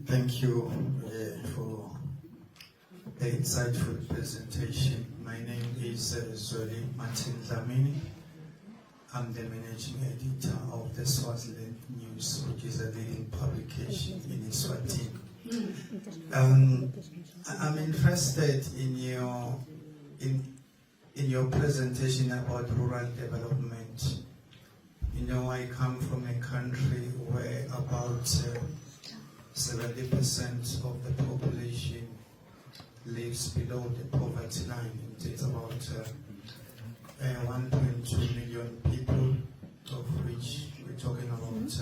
Thank you for the insightful presentation. My name is Zweli Martin Dlamini. I'm the managing editor of the Swaziland News, which is a leading publication in eSwatini. I'm interested in your presentation about rural development. You know, I come from a country where about 70% of the population lives below the poverty line. It's about 1.2 million people, of which we're talking about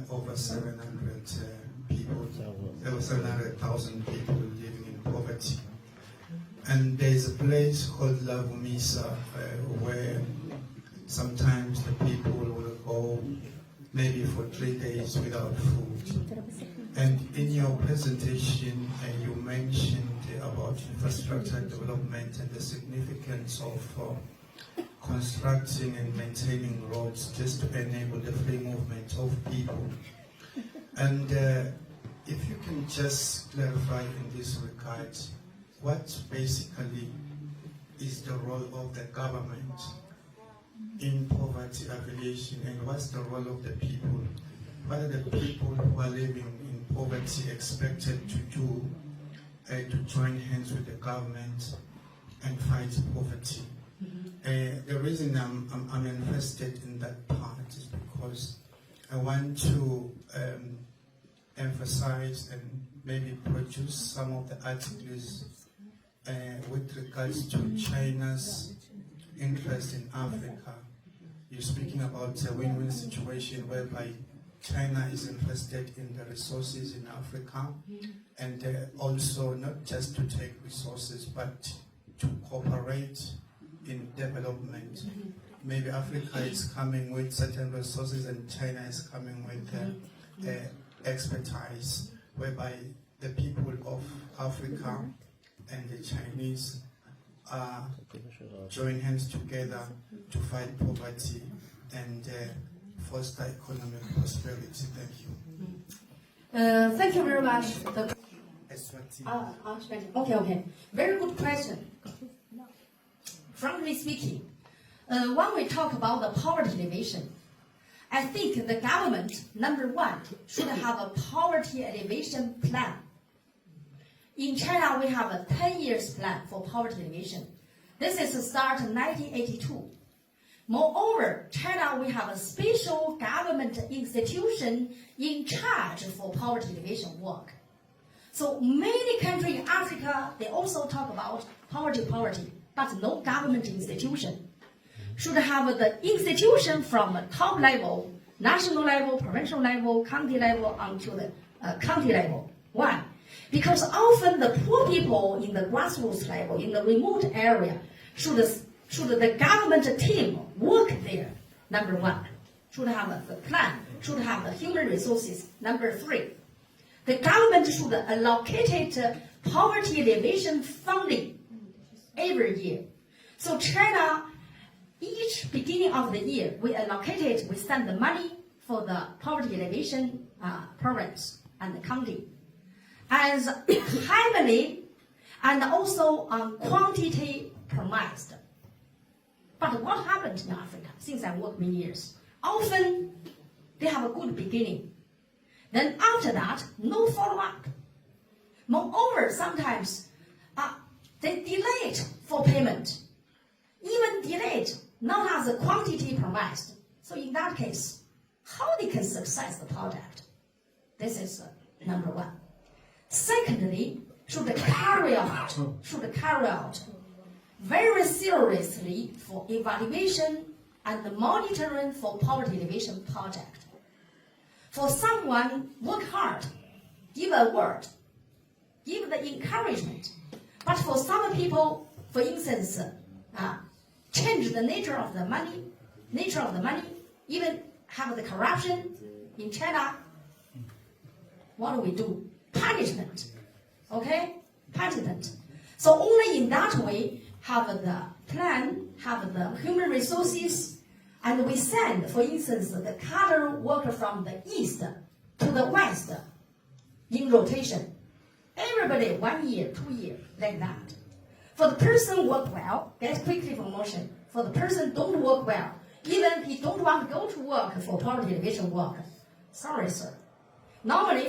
over 700,000 people living in poverty. And there's a place called Lavumisa where sometimes the people will go maybe for 3 days without food. And in your presentation, you mentioned about infrastructure development and the significance of constructing and maintaining roads just to enable the free movement of people. And if you can just clarify in this regard, what basically is the role of the government in poverty alleviation, and what's the role of the people? What are the people who are living in poverty expected to do to join hands with the government and fight poverty? The reason I'm interested in that part is because I want to emphasize and maybe produce some of the articles with regards to China's interest in Africa. You're speaking about a win-win situation whereby China is interested in the resources in Africa, and also not just to take resources but to cooperate in development. Maybe Africa is coming with certain resources and China is coming with expertise, whereby the people of Africa and the Chinese join hands together to fight poverty and foster economic prosperity. Thank you. Thank you very much. Okay. Very good question. Frankly speaking, when we talk about the poverty alleviation, I think the government, number one, should have a poverty alleviation plan. In China, we have a 10 years plan for poverty alleviation. This is start in 1982. Moreover, China, we have a special government institution in charge for poverty alleviation work. So many countries in Africa, they also talk about poverty, but no government institution. Should have the institution from top level, national level, provincial level, county level, onto the county level. Why? Because often the poor people in the grassroots level, in the remote area, should the government team work there? Number one, should have the plan, should have the human resources. Number three, the government should allocate poverty alleviation funding every year. So China, each beginning of the year, we send the money for the poverty alleviation programs and the county, as heavily and also quantity promised. But what happened in Africa since I worked many years? Often they have a good beginning. Then after that, no follow-up. Moreover, sometimes they delayed for payment. Even delayed, not as a quantity promised. So in that case, how they can success the project? This is number one. Secondly, should carry out very seriously for evaluation and monitoring for poverty alleviation project. For someone, work hard, give a word, give the encouragement. But for some people, for instance, change the nature of the money, even have the corruption in China. What do? Punishment. Okay? Punishment. So only in that way have the plan, have the human resources, and we send, for instance, the cadre worker from the east to the west in rotation. Everybody 1 year, 2 years, like that. For the person work well, get quickly promotion. For the person don't work well, even he don't want to go to work for poverty alleviation work. Sorry, sir. Normally,